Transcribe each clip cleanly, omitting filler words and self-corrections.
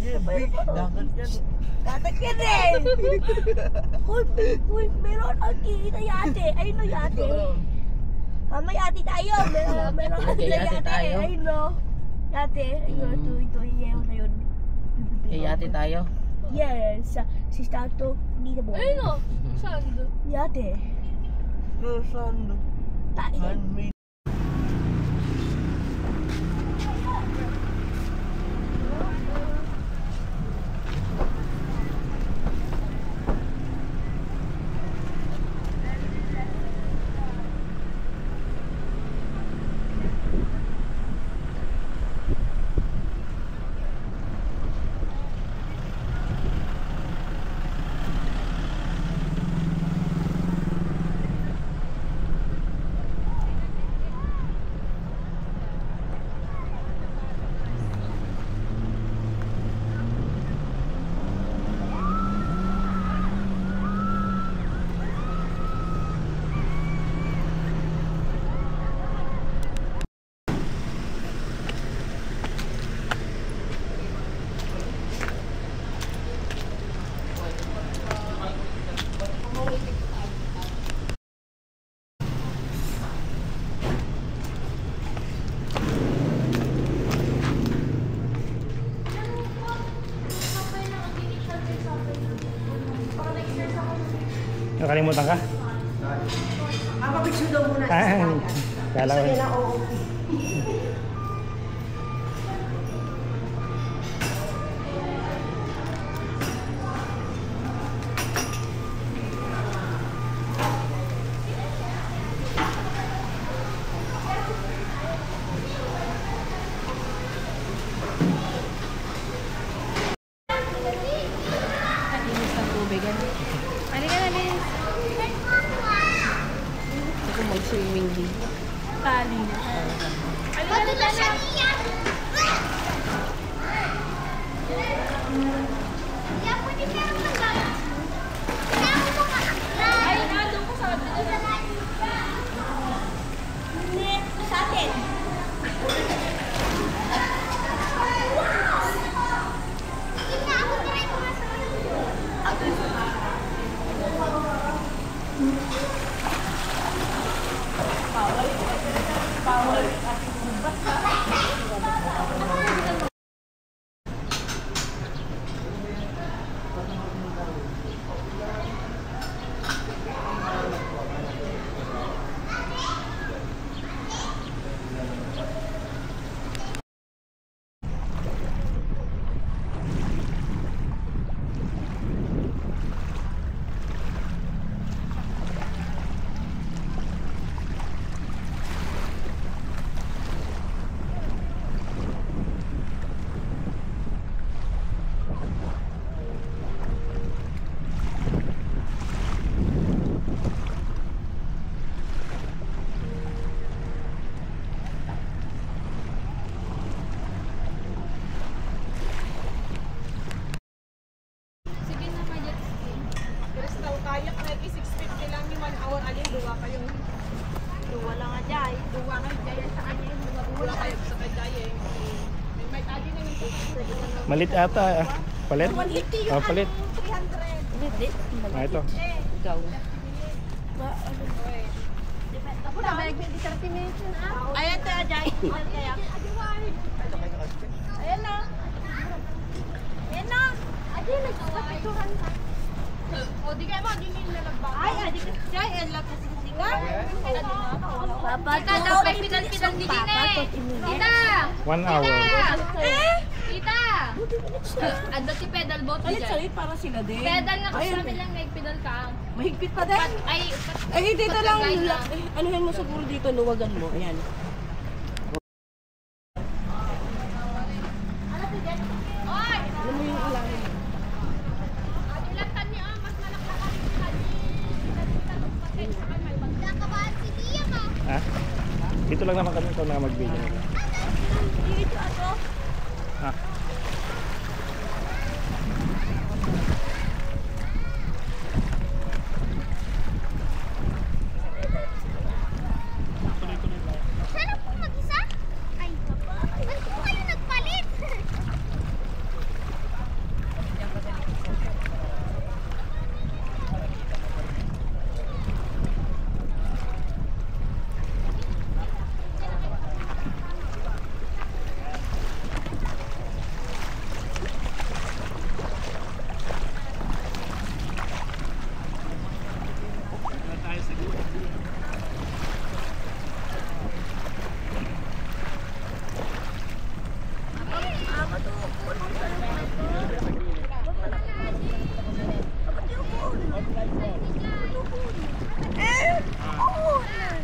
Dagat yan. Dagat yan eh! Hoy, meron na yate. Ayun no yate. May yate tayo. Meron yate tayo. Ayun no. Yate. Ayun, ito iyaw na yun. Yate tayo? Yes. Si Stato, hindi na buhay. Ayun no. Saan? Yate. Saan? Tayo. Nakalimutan ka? Papapicture daw muna. Kala ko. Swimming din. Tali. Ano na siya niya? Kaya pwede ka rin mag-alas. Kaya ako makakaklan. Ay, doon ko sa atin. Hindi, sa atin. Hindi na ako try ko nga sa Power. Kayak na 650 lang yung 1 hour alin duwa kayong duwa lang ajay duwa nga ajay sa kanya yung duwa kayo sa kanya may tadi na yung Malit ata. Palit? Oh, palit. 300 Ito. Ikaw. Ako na may 30 minutes na. Ayan to ajay. Ayan na. Ayan na. Ajay nagpapituhan ka. O di kaya mo, di nila nagbago. Ay, di kasi ay, elap kasi ka. Papa, daw may pinal-pinal di din eh. Tita! 1 hour. Tita! Ando si pedal boat di dyan. Para sila din. Pedal nga kasi namin lang, nag-pedal ka. Mahigpit pa din. Ay, dito lang. Anuhin mo siguro dito, luwagan mo. Ayan. Alam mo yung ilalim. Ha? Dito lang naman kami ito na mag-video. Dito ato. Ha? Sana po mag-isa? Ay, kapag. Ba't po kayo nagpalit?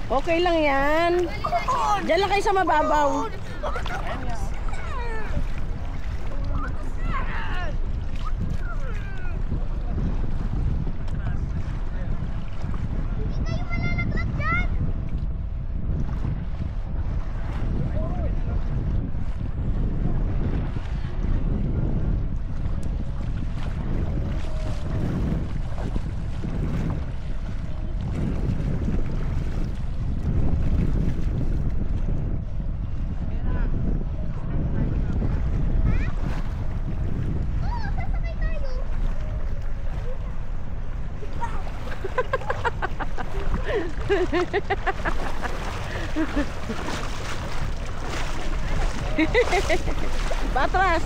Okay lang yan. Diyan lang kayo sa mababaw. Patras.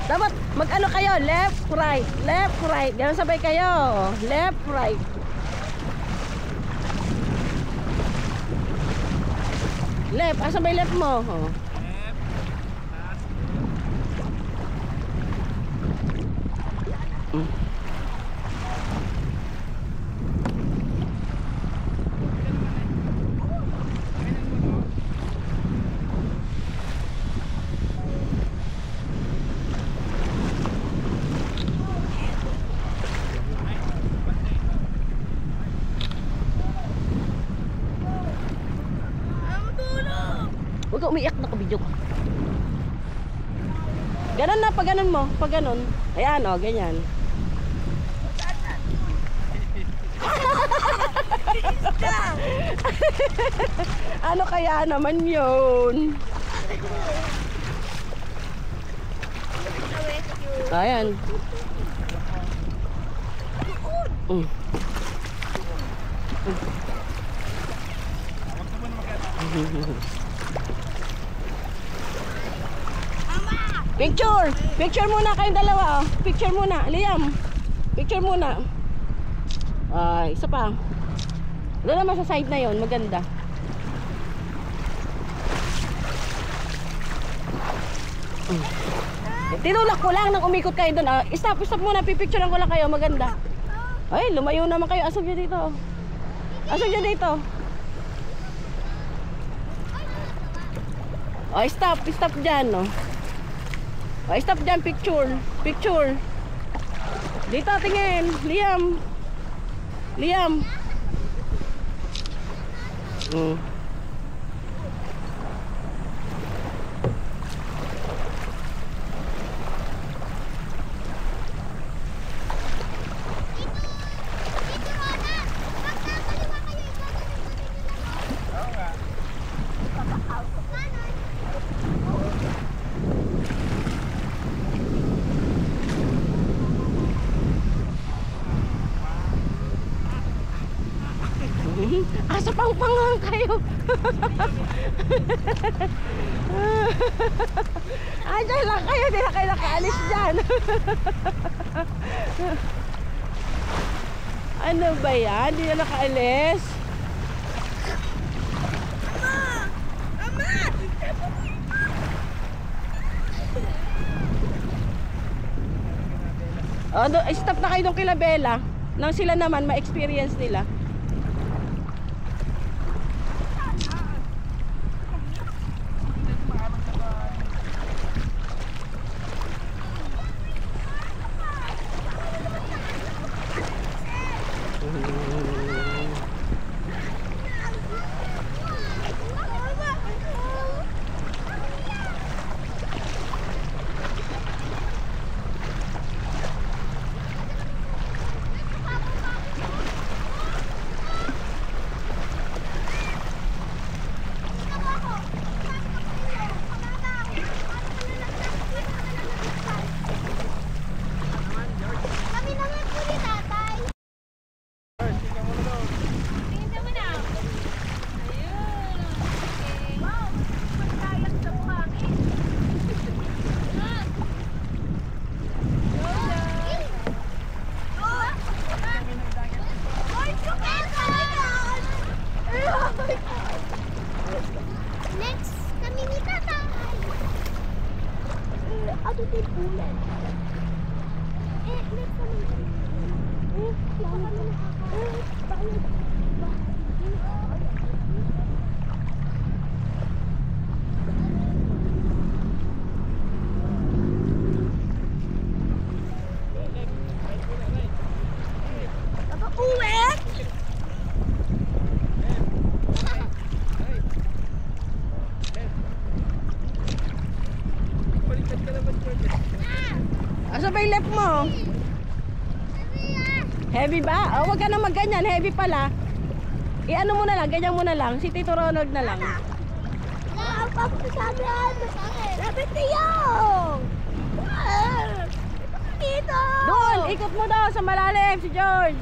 Dapat mag-ano kayo, left, right, left, right. Ganun sabay kayo. Left, right. Left, asa may left mo? Oh. Huwag ka umiiyak na kabidyo ka. Ganon na, pag ganon mo. Pag ganon. Ayan o, ganyan. Ano kaya naman yun? Ayan. Picture! Picture muna kayong dalawa, oh. Picture muna, Liam. Picture muna. Ay, isa pa. Doon naman sa side na yon, maganda. Tinulak ko lang nang umikot kayo doon. Stop muna, pipicturean ko lang kayo, maganda. Ay, lumayo naman kayo. Asog nyo dito. Asog nyo dito. Ay, stop dyan, no. Ay, stop dyan, picture. Dito, tingin. Liam. Asa pang-pangang kayo. Ay, dyan lang kayo. Di na kayo nakaalis dyan. Ano ba yan? Di na nakaalis. Stop na kayo ng Kilabela. Nang sila naman ma-experience nila. Next, kami ni Tatay. Ato din bulan. Next kami. Baka Uwet! Asa ba yung left mo? Heavy ba? Oh, wag ka na magganyan. Heavy pala. I-ano mo na lang, ganyan mo na lang. Si Tito Ronald na lang. Ang pagkasabihan! Lapit niyo! Dito! Doon! Ikot mo daw sa malalim si George.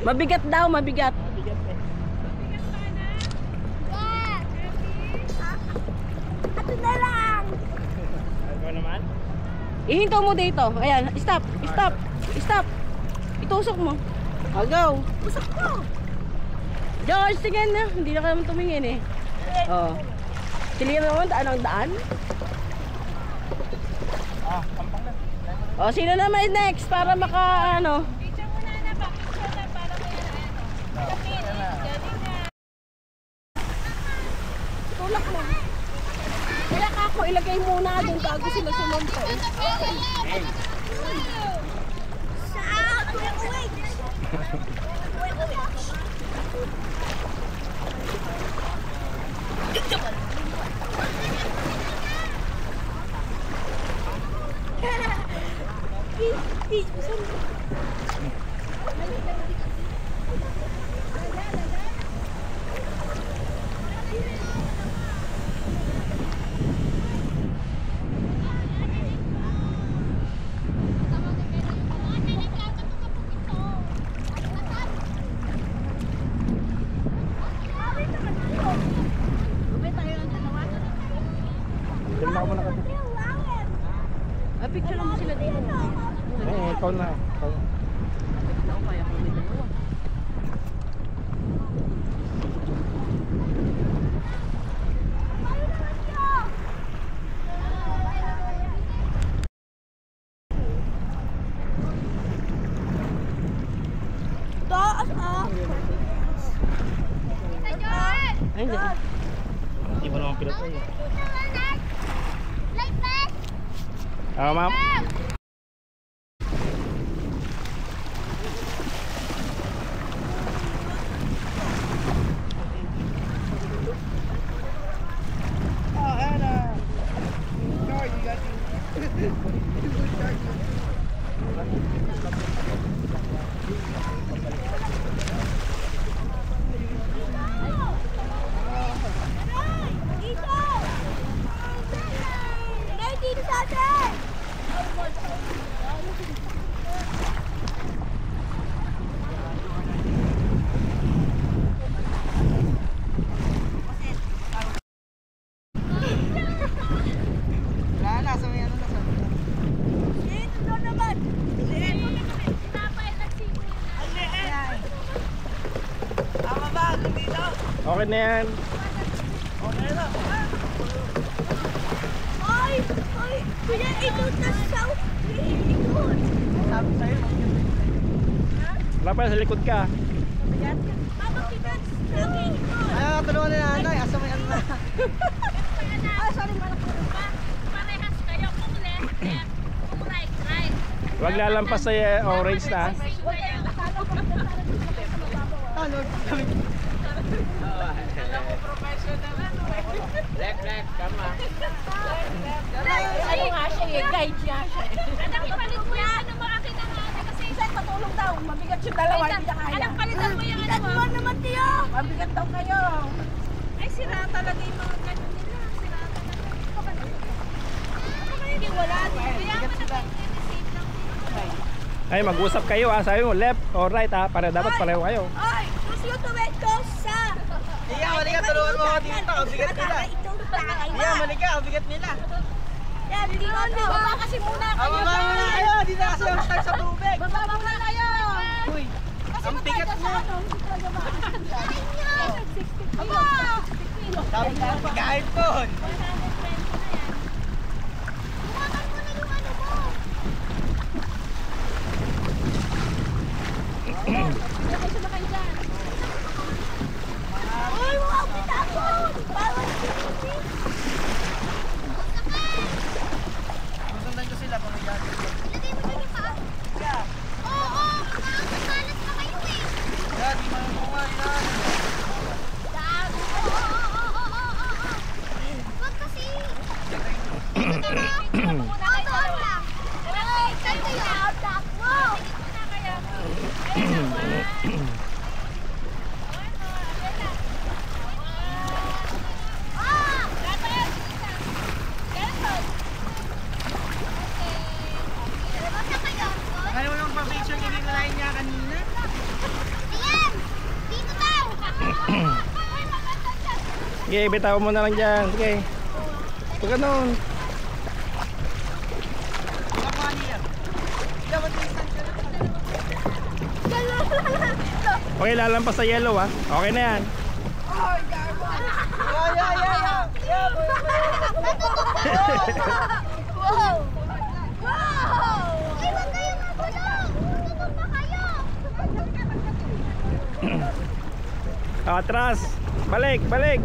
Mabigat daw, mabigat. Ito na lang! Ano naman? Ihinto mo dito. Ayan, stop, stop, stop. Itusok mo. Oh, go. Usok ko! George, tingnan na. Hindi na kayo tumingin eh. Oh. Silihan naman, daan ang daan. Kampang na. Oh, sino na may next para maka ano? Picture mo na na, picture na para may Tulak mo. Kaya ka ako, ilagay muna doon bago sila sumampa eh. Saan? Wait! Tignan mo na kasi. Ah, picture lang mo sila dito. Ikaw na. Ikaw. Ako kaya kung may dalawa. Taas ah! Ay, hindi. Hindi mo naman pilot eh. Like that? Ma'am. Dito! Ngay dito sa atin! Dito doon naman! Okay na yan. Ay! Ay! Kuya, ito na south! Ikot! Wala pa sa likod ka. Mama, pitas! Lagi ikot! Ayaw, tulungan na nanay. Asa may ano na. Sorry, malak ko pa. Parehas kayo kung left, kung right, right. Huwag lalampas sa orange na. Ano? Ano nga siya eh, guide siya siya eh. Anak, ipalit mo yung ano mo akin ang ate kasi Isa, patulong daw. Mabigat yung dalawa, hindi niya kaya. anak, palitan mo yung ano Ilan mo. mo naman, tiyo! Mabigat daw kayo. Ay, sira talaga yung mga ganun nila. Sira talaga. Hindi, wala. Kaya mo na safe lang. Ay, mag-usap kayo ha. Sabi mo left or right ha. Para dapat pareho kayo. Ay! Gusto yung tuwet ko sa... Iya, mali ka. Tulungan mo ako dito. Ang bigat nila. Itong tayo. Iya, mali ka. Ang bigat nila. Yan, hindi ko. Baba ka Kasi muna kayo. Baba muna kayo. Di na kasi ang start sa tubig. Baba muna kayo. Uy, Kasi ang bigat magkanda sa mo. ano, hindi talaga makakanda. Aba! Sabi ko ang pagkain po. Buwakan mo na yung ano mo. Hindi kayo sumakay dyan. Ay, wow, bitakot! Bawal sisi. Susundan ko sila kung iyan. Ilagay mo dyan yung paa. Yeah. Oo, nakakasalas pa kayo eh. Yeah, di man mo nga yan. Gago. Oo. Huwag kasi. Doon lang. Saan kayo? Takbo. Ah! Basta kayo. Ano mo lang pa-picture kinikulain niya kanina? Ayan! Dito daw! Sige, bitaw mo na lang dyan. Sige. Huwag ganun. Huwag mo niya. Dapat isang ka na. Okay, lalampas sa yellow ha. Okay na yan. Yeah. Wow! Wow! Ay, huwag kayong mabulong! Tutulog pa kayo! Atras. Balik, balik.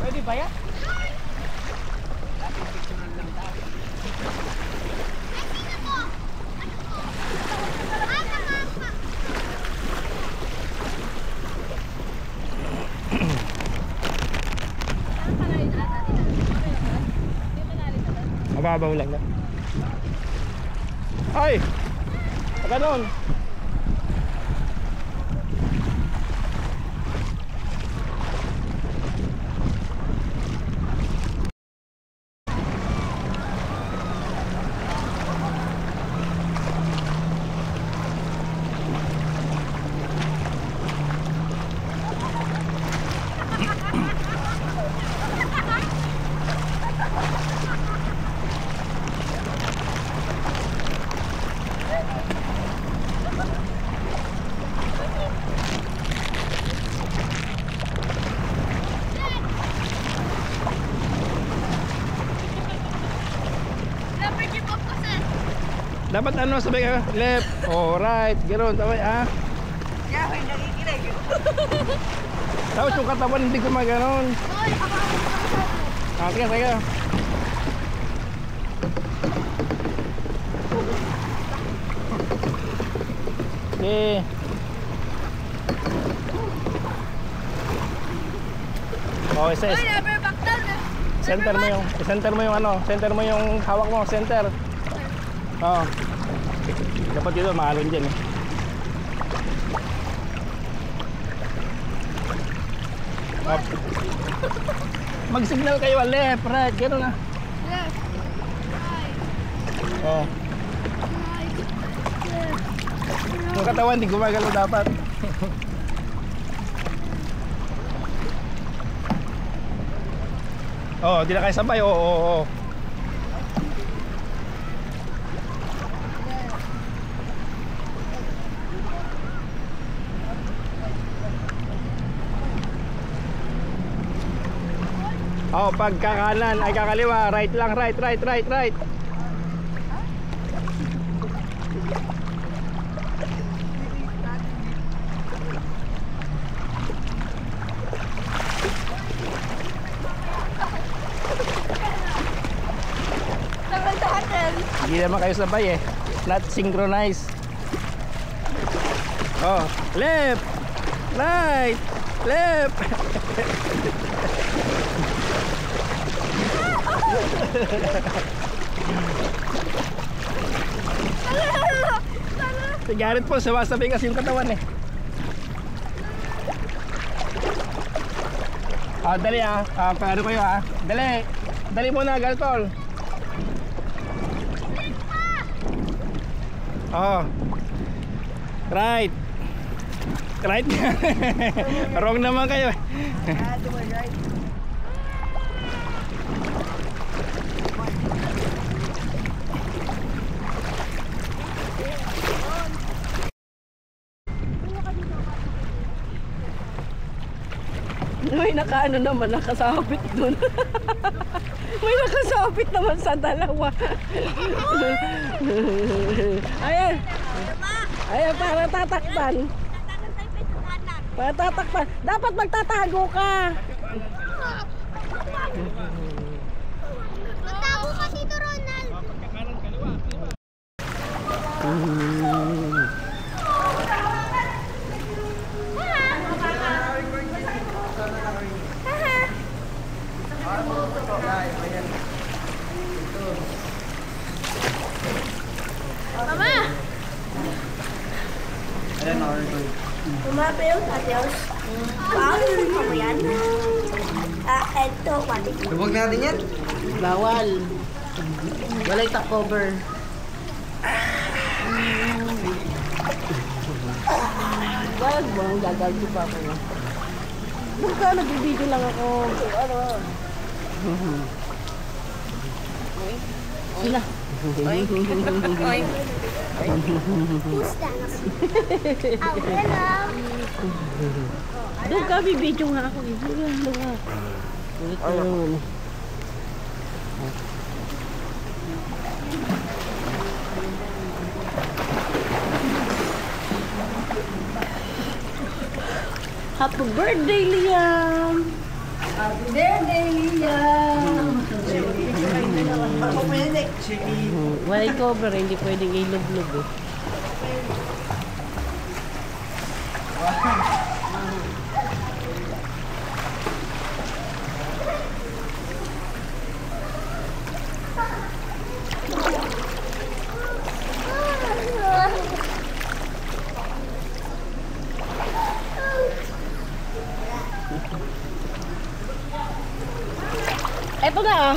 Pwede ba yan? Mababaw lang na. Ay! Ganun. Dapat ano, sabi ka, left, oh, right, gano'n, tawag, ah. Yeah, may nakikinig. Tapos yung katawan hindi gumaganon. Ah, sige, sige. Okay. Oh, isa. Center mo yung ano, center mo yung hawak mo, center. Oh. Dapat dito maalon dyan eh. Up. Mag-signal kayo, left, right, gano'n na. Left, right, Oh. right, left. Yung katawan hindi gumagalaw dapat. Oh, di na kayo sabay. Oo. Oh, pagkakanan ay kakaliwa, right lang, right. Hindi naman kayo sabay eh. Not synchronized. Oh, left, right, left. Si Garrett po, sumasabi kasi yung katawan eh. Ah, dali ah. Ah, paano kayo ah. Dali. Dali muna, Galtol. Oh. Right. Right? Wrong naman kayo. Ah, to my right. May nakaano naman, nakasabit dun. May nakasabit naman sa dalawa. Ayan. Ayan, para tatakpan. Para tatakpan. Dapat magtatago ka. Magtago ka dito, Ronald. Mama! Umapil, Mateos. Paano mo yan? Eto, pati. Lubog natin yan. Bawal. Walay top cover. Wag mo, gagalto pa ako. Baka nagbibideo lang ako. Ano? Sila. Who's that? Oh, hello. Doon ka, bibidyo nga ako. Doon ka. Ulit na naman. Happy birthday, Liam! Happy birthday, Liam! Ako pwede. Walay cover, hindi pwedeng ilog-log eh. Eto na ah.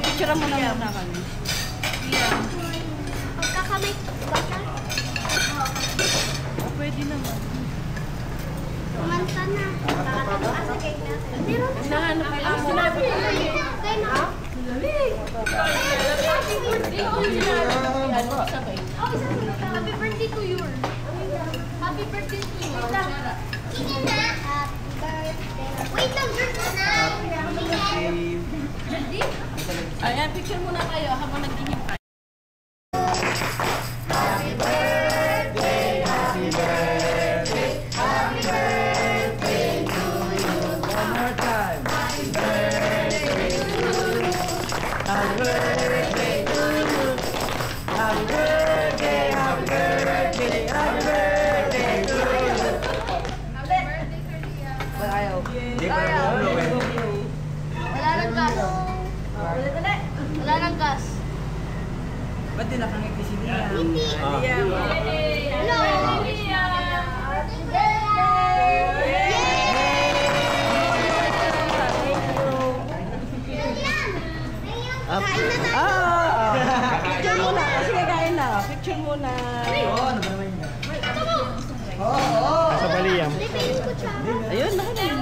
Picture mo na muna kami. Pagkakamay baka. Pwede naman. Kumanta na. Pero Nahanap ko lang sinabi ko. kaya na. Happy birthday to you. Happy birthday to you. Kini na. Happy birthday. Wait lang, Ayan, picture muna kayo habang nag-ihintay. Wala nang gas. Wala nang gas. Ba't din nakangiti si Liam? Hindi. Hello. Kain na tayo. Picture muna. Sige, kain na. Picture muna. Oo, ano ba naman yun? Sa Baliam. Ayun, nakin.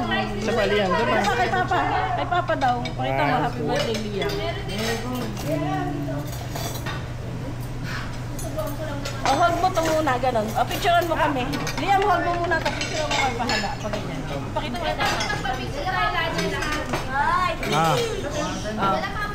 Sa Baliam. Doon na. Kay Papa. Kay Papa daw. Pakita mo, happy birthday, Liam. Oh, hold mo to muna, ganun. Oh, picturean mo kami. Liam, hold mo muna to. Picturean mo kami pahala. Pag ganyan. Pakita mo na. Hi! Ah. Oh.